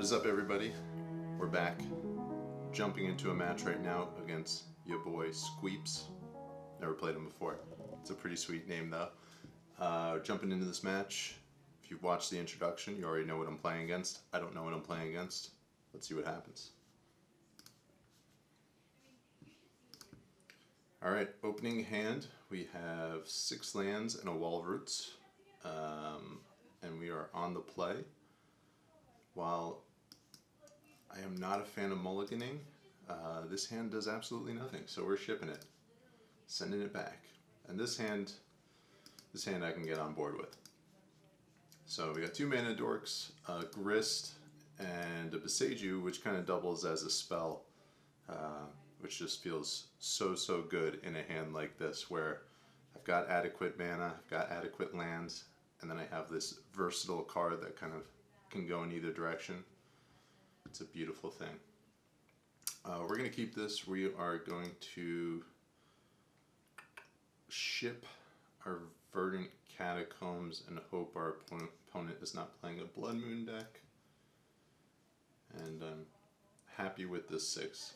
What is up, everybody? We're back. Jumping into a match right now against your boy Squeeps. Never played him before. It's a pretty sweet name though. Jumping into this match. If you've watched the introduction, you already know what I'm playing against. I don't know what I'm playing against. Let's see what happens. Alright, opening hand, we have 6 lands and a wall of roots. And we are on the play. While I am not a fan of mulliganing, this hand does absolutely nothing, so we're shipping it. Sending it back. And this hand I can get on board with. So we got 2 mana dorks, a Grist, and a Besage, which kind of doubles as a spell, which just feels so good in a hand like this, where I've got adequate mana, I've got adequate lands, and then I have this versatile card that kind of can go in either direction. It's a beautiful thing. We're going to keep this. We are going to ship our Verdant Catacombs and hope our opponent is not playing a Blood Moon deck. And I'm happy with this 6.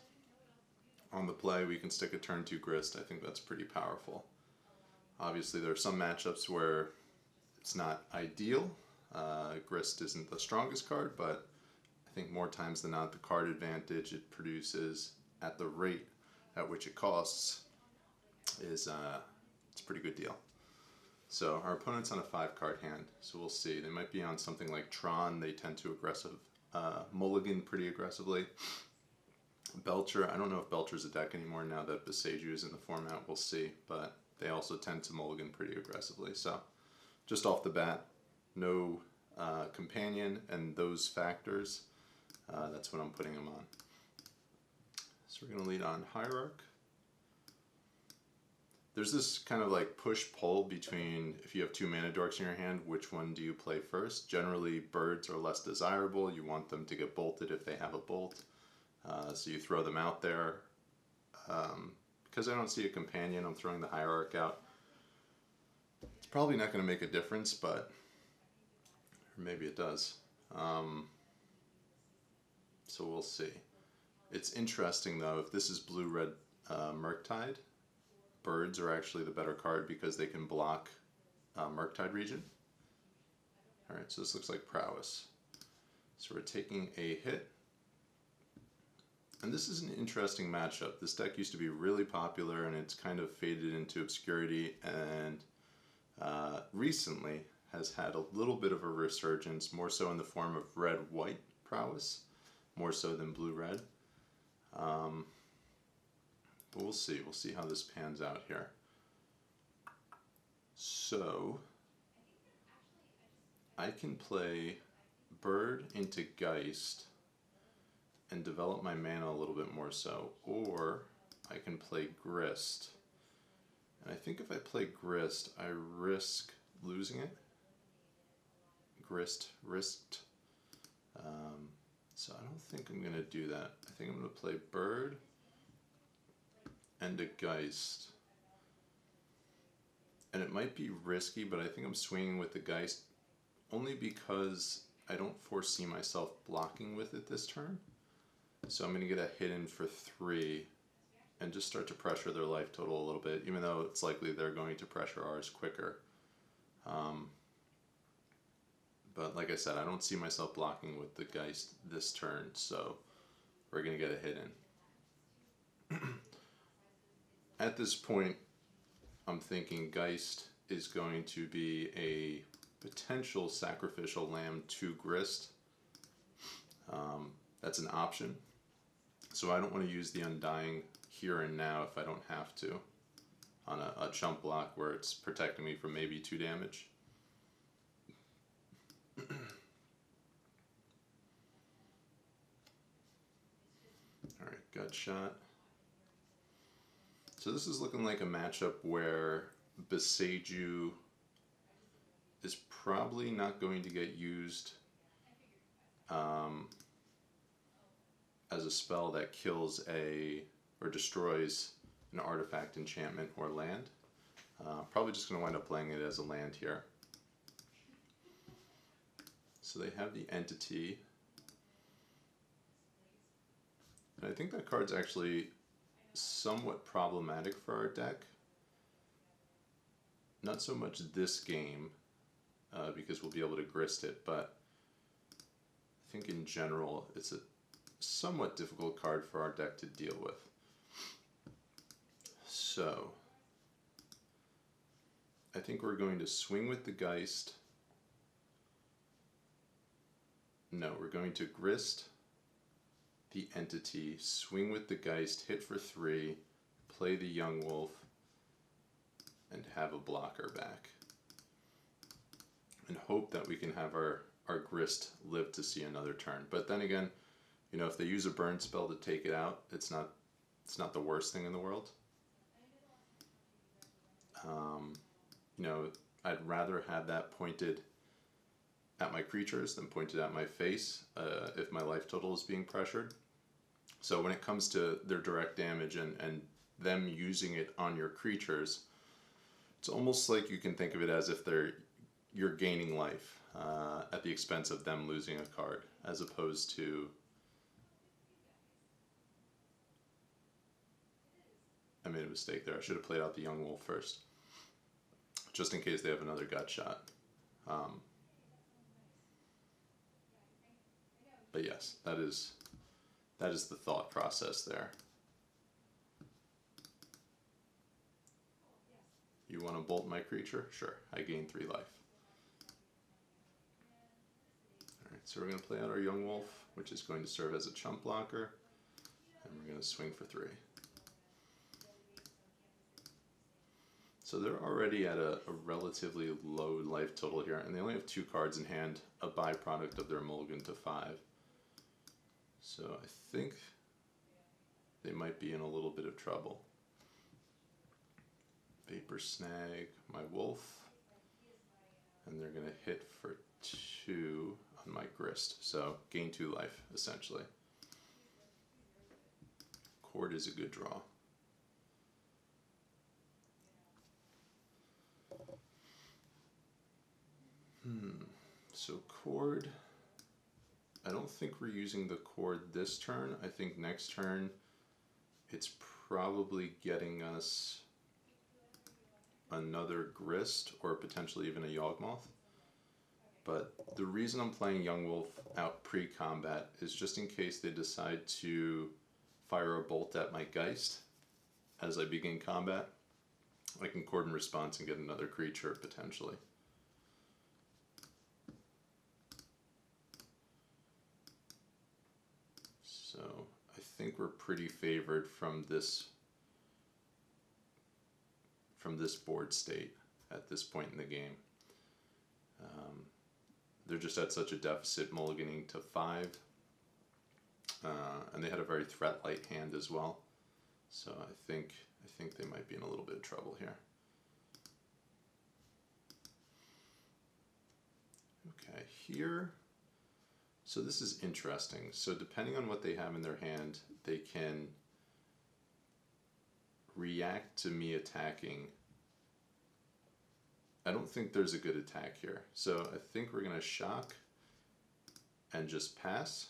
On the play, we can stick a turn 2 Grist. I think that's pretty powerful. Obviously, there are some matchups where it's not ideal. Grist isn't the strongest card, but I think more times than not, the card advantage it produces at the rate at which it costs is it's a pretty good deal. So our opponent's on a 5-card hand, so we'll see. They might be on something like Tron. They tend to mulligan pretty aggressively. Belcher, I don't know if Belcher's a deck anymore now that Besage is in the format. We'll see, but they also tend to mulligan pretty aggressively. So just off the bat, no companion and those factors, that's what I'm putting them on. So we're going to lead on Hierarch. There's this kind of like push-pull between, if you have 2 mana dorks in your hand, which one do you play first? Generally, birds are less desirable. You want them to get bolted if they have a bolt. So you throw them out there. Because I don't see a companion, I'm throwing the Hierarch out. It's probably not going to make a difference, but or maybe it does. So we'll see. It's interesting though, if this is blue-red Murktide, birds are actually the better card because they can block Murktide region. Alright, so this looks like Prowess. So we're taking a hit. And this is an interesting matchup. This deck used to be really popular and it's kind of faded into obscurity, and recently has had a little bit of a resurgence, more so in the form of red-white Prowess, more so than blue-red. But we'll see. We'll see how this pans out here. So I can play Bird into Geist and develop my mana a little bit more so, or I can play Grist. And I think if I play Grist, I risk losing it. Grist risked. So I don't think I'm going to do that. I think I'm going to play Bird and a Geist. And it might be risky, but I think I'm swinging with the Geist only because I don't foresee myself blocking with it this turn. So I'm going to get a hit in for 3 and just start to pressure their life total a little bit, even though it's likely they're going to pressure ours quicker. But like I said, I don't see myself blocking with the Geist this turn, so we're going to get a hit in. At this point, I'm thinking Geist is going to be a potential sacrificial lamb to Grist. That's an option. So I don't want to use the Undying here and now if I don't have to on a chump block where it's protecting me from maybe 2 damage. Alright, gut shot. So this is looking like a matchup where Besage is probably not going to get used as a spell that kills or destroys an artifact, enchantment, or land. Probably just going to wind up playing it as a land here. So they have the entity. And I think that card's actually somewhat problematic for our deck. Not so much this game, because we'll be able to grist it, but I think in general it's a somewhat difficult card for our deck to deal with. So I think we're going to swing with the Geist. No, we're going to grist the Entity, swing with the Geist, hit for 3, play the Yawgmoth, and have a blocker back. And hope that we can have our grist live to see another turn. But then again, you know, if they use a burn spell to take it out, it's not the worst thing in the world. You know, I'd rather have that pointed at my creatures than pointed at my face if my life total is being pressured. So when it comes to their direct damage and them using it on your creatures, it's almost like you can think of it as if you're gaining life at the expense of them losing a card, as opposed to, I made a mistake there. I should have played out the Yawgmoth first, just in case they have another gut shot. But yes, that is the thought process there. You want to bolt my creature? Sure, I gain 3 life. Alright, so we're going to play out our Yawgmoth, which is going to serve as a chump blocker, and we're going to swing for 3. So they're already at a relatively low life total here, and they only have 2 cards in hand, a byproduct of their mulligan to 5. So I think they might be in a little bit of trouble. Vapor Snag my wolf, and they're going to hit for 2 on my grist, so gain 2 life essentially. Cord is a good draw. So cord, I don't think we're using the cord this turn. I think next turn it's probably getting us another grist or potentially even a Yawgmoth. But the reason I'm playing Yawgmoth out pre-combat is just in case they decide to fire a bolt at my Geist as I begin combat. I can cord in response and get another creature potentially. So I think we're pretty favored from this board state at this point in the game. They're just at such a deficit, mulliganing to 5, and they had a very threat-light hand as well. So I think they might be in a little bit of trouble here. Okay, here. So this is interesting. So depending on what they have in their hand, they can react to me attacking. I don't think there's a good attack here. So I think we're going to shock and just pass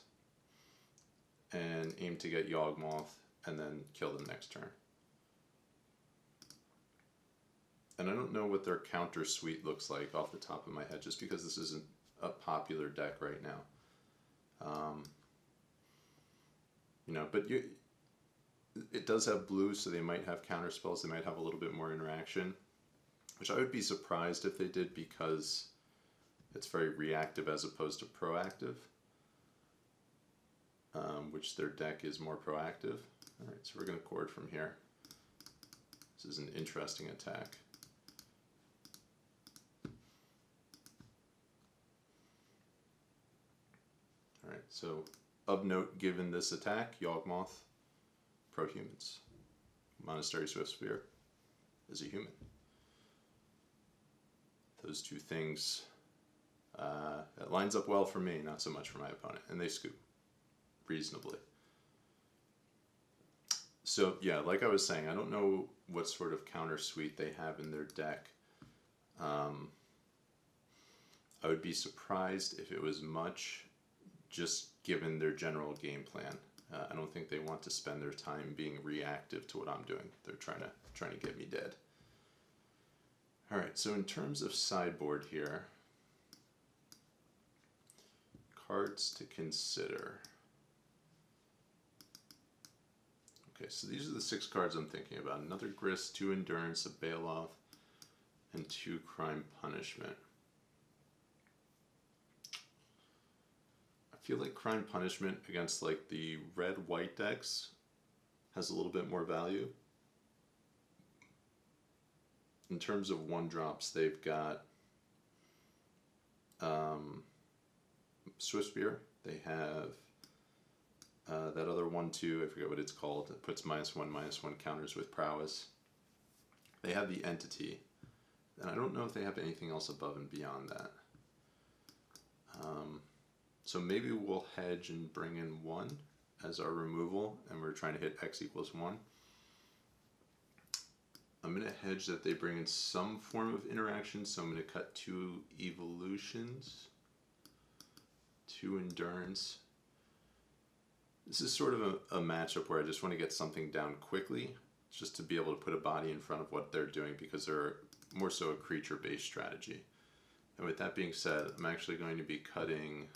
and aim to get Yawgmoth and then kill them next turn. And I don't know what their counter suite looks like off the top of my head, just because this isn't a popular deck right now. You know, but it does have blue, so they might have counter spells. They might have a little bit more interaction, which I would be surprised if they did, because it's very reactive as opposed to proactive, which their deck is more proactive. All right, so we're going to cord from here. This is an interesting attack. All right, so of note, given this attack, Yawgmoth, pro-humans. Monastery Swiftsphere is a human. Those two things, that lines up well for me, not so much for my opponent, and they scoop reasonably. So yeah, like I was saying, I don't know what sort of counter suite they have in their deck. I would be surprised if it was much, just given their general game plan. I don't think they want to spend their time being reactive to what I'm doing. They're trying to get me dead. All right, so in terms of sideboard here, cards to consider. Okay, so these are the 6 cards I'm thinking about. Another Grist, 2 Endurance, a Yawgmoth, and 2 Crime Punishment. I feel like Crime Punishment against like the red-white decks has a little bit more value. In terms of 1-drops, they've got Swiftspear. They have that other 1/2, I forget what it's called. It puts -1/-1 counters with Prowess. They have the Entity, and I don't know if they have anything else above and beyond that. So maybe we'll hedge and bring in 1 as our removal, and we're trying to hit X = 1. I'm going to hedge that they bring in some form of interaction, so I'm going to cut 2 Evolutions, 2 Endurance. This is sort of a matchup where I just want to get something down quickly, just to be able to put a body in front of what they're doing, because they're more so a creature-based strategy. And with that being said, I'm actually going to be cutting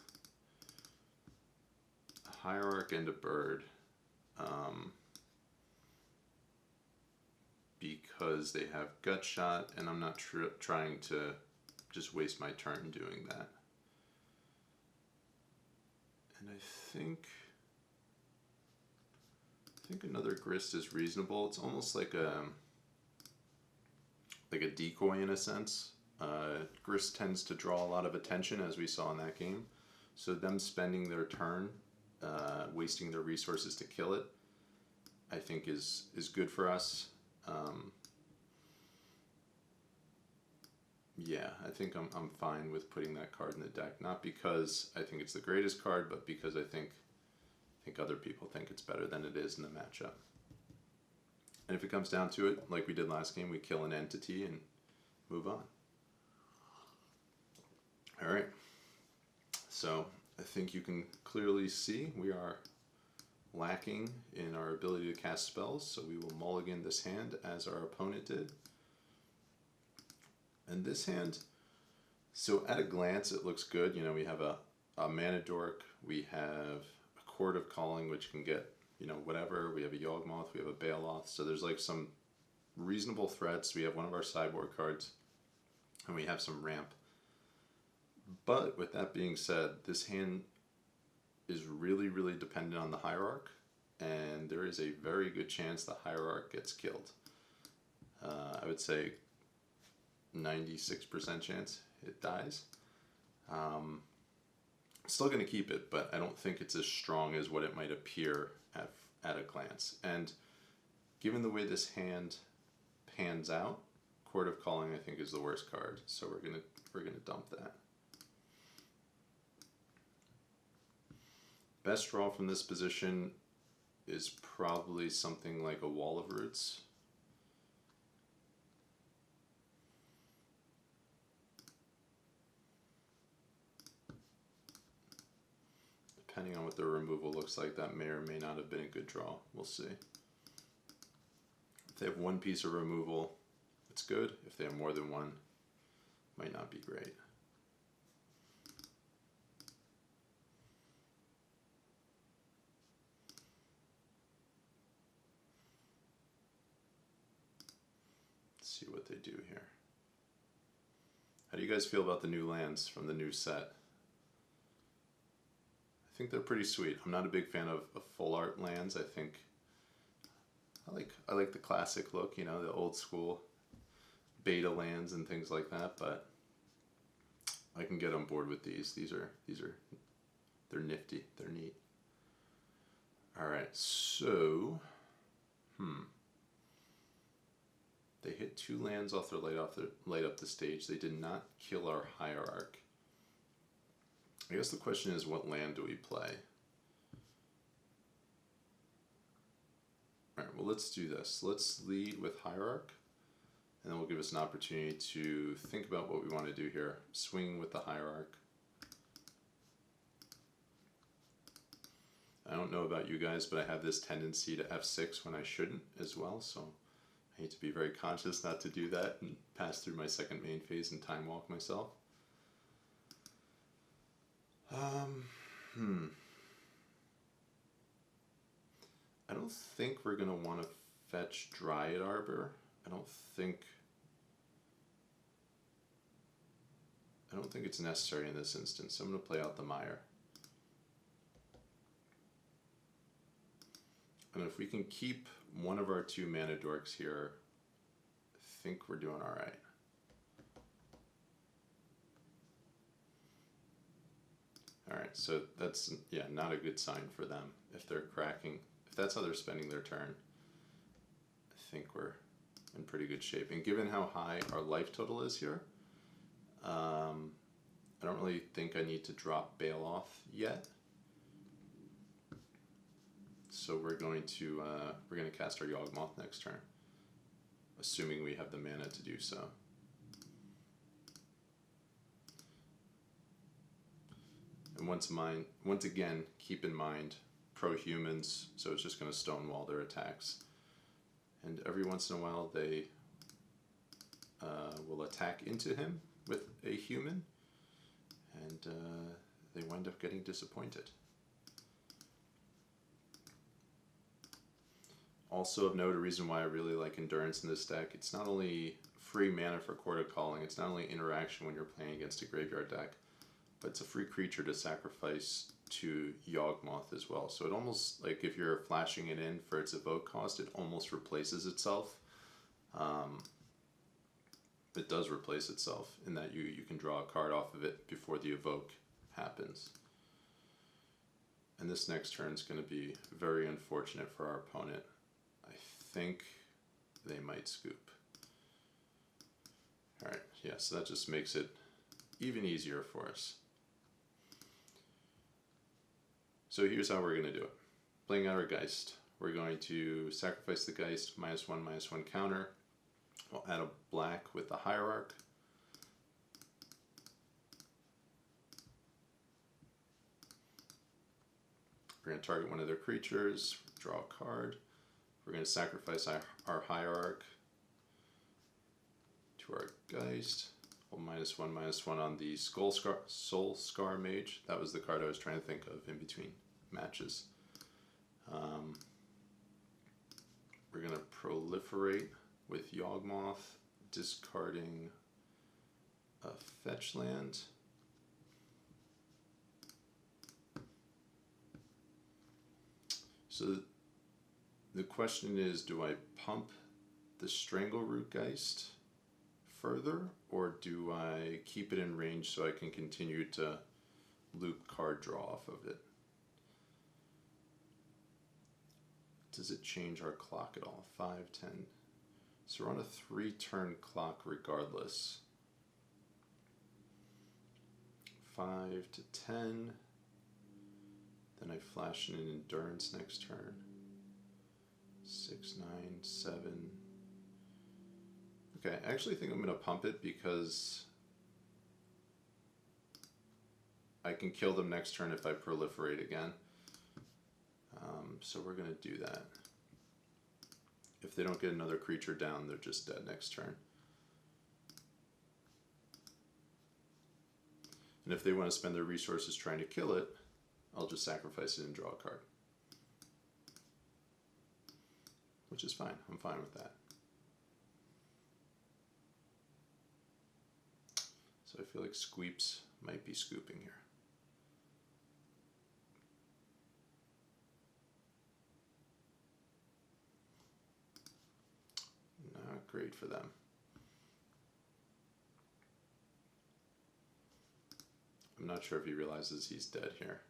a Hierarch and a Bird, because they have Gut Shot, and I'm not trying to just waste my turn doing that. And I think another Grist is reasonable. It's almost like a decoy in a sense. Grist tends to draw a lot of attention, as we saw in that game. So them spending their turn, wasting their resources to kill it, I think is good for us. Yeah, I think I'm fine with putting that card in the deck. Not because I think it's the greatest card, but because I think other people think it's better than it is in the matchup. And if it comes down to it, like we did last game, we kill an Entity and move on. Alright, so I think you can clearly see we are lacking in our ability to cast spells, so we will mulligan this hand as our opponent did. And this hand, so at a glance it looks good. You know, we have a Mana Dork, we have a Chord of Calling, which can get, you know, whatever. We have a Yawgmoth, we have a Baloth, so there's like some reasonable threats. We have one of our sideboard cards, and we have some ramp. But with that being said, this hand is really, really dependent on the Hierarch, and there is a very good chance the Hierarch gets killed. I would say 96% chance it dies. Still going to keep it, but I don't think it's as strong as what it might appear at a glance. And given the way this hand pans out, Chord of Calling I think is the worst card, so we're gonna dump that. Best draw from this position is probably something like a Wall of Roots. Depending on what the removal looks like, that may or may not have been a good draw. We'll see. If they have 1 piece of removal, it's good. If they have more than 1, might not be great. Let's see what they do here. How do you guys feel about the new lands from the new set? I think they're pretty sweet. I'm not a big fan of full art lands. I think I like the classic look, you know, the old school beta lands and things like that, but I can get on board with these. They're nifty, they're neat. All right, so they hit 2 lands off their light up the stage. They did not kill our Hierarch. I guess the question is, what land do we play? Alright, well, let's do this. Let's lead with Hierarch, and then we'll give us an opportunity to think about what we want to do here. Swing with the Hierarch. I don't know about you guys, but I have this tendency to F6 when I shouldn't as well, so I need to be very conscious not to do that and pass through my second main phase and time walk myself. I don't think we're going to want to fetch Dryad Arbor. I don't think it's necessary in this instance. I'm going to play out the Mire. And if we can keep one of our 2 mana dorks here, I think we're doing all right. All right, so that's, yeah, not a good sign for them if they're cracking. If that's how they're spending their turn, I think we're in pretty good shape. And given how high our life total is here, I don't really think I need to drop Bailoff yet. So we're going to cast our Yawgmoth next turn, assuming we have the mana to do so. And once again, keep in mind, pro-humans, so it's just going to stonewall their attacks. And every once in a while they will attack into him with a human, and they wind up getting disappointed. Also of note, a reason why I really like Endurance in this deck, it's not only free mana for Court of Calling, it's not only interaction when you're playing against a graveyard deck, but it's a free creature to sacrifice to Yawgmoth as well. So it almost, like if you're flashing it in for its evoke cost, it almost replaces itself. It does replace itself in that you can draw a card off of it before the evoke happens. And this next turn is going to be very unfortunate for our opponent. I think they might scoop. Alright, yeah, so that just makes it even easier for us. So here's how we're going to do it. Playing out our Geist, we're going to sacrifice the Geist, -1/-1 counter. We'll add a black with the Hierarch. We're going to target one of their creatures, draw a card. We're going to sacrifice our Hierarch to our Geist. We'll -1/-1 on the Soul Scar Mage. That was the card I was trying to think of in between matches. We're going to proliferate with Yawgmoth, discarding a fetch land. So the question is, do I pump the Strangleroot Geist further, or do I keep it in range so I can continue to loop card draw off of it? Does it change our clock at all? 5, 10. So we're on a 3-turn clock regardless. 5 to 10. Then I flash in an Endurance next turn. 6, 9, 7. Okay, I actually think I'm going to pump it because I can kill them next turn if I proliferate again. So we're going to do that. If they don't get another creature down, they're just dead next turn. And if they want to spend their resources trying to kill it, I'll just sacrifice it and draw a card. Which is fine. I'm fine with that. So I feel like Squeeps might be scooping here. Not great for them. I'm not sure if he realizes he's dead here.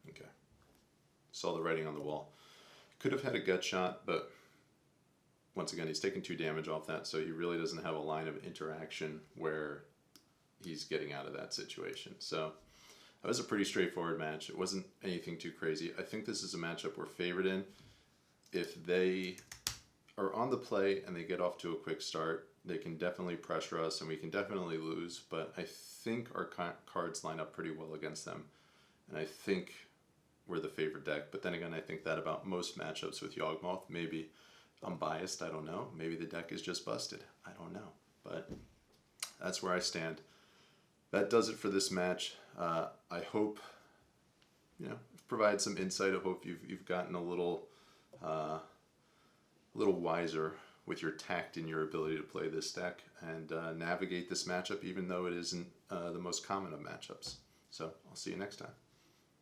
Okay. Saw the writing on the wall. Could have had a gut shot, but once again, he's taking 2 damage off that, so he really doesn't have a line of interaction where he's getting out of that situation. So that was a pretty straightforward match. It wasn't anything too crazy. I think this is a matchup we're favored in. If they are on the play and they get off to a quick start, they can definitely pressure us and we can definitely lose, but I think our cards line up pretty well against them. And I think we're the favorite deck. But then again, I think that about most matchups with Yawgmoth. Maybe I'm biased, I don't know. Maybe the deck is just busted. I don't know. But that's where I stand. That does it for this match. I hope, provide some insight. I hope you've gotten a little wiser with your tact in your ability to play this deck and navigate this matchup, even though it isn't the most common of matchups. So I'll see you next time.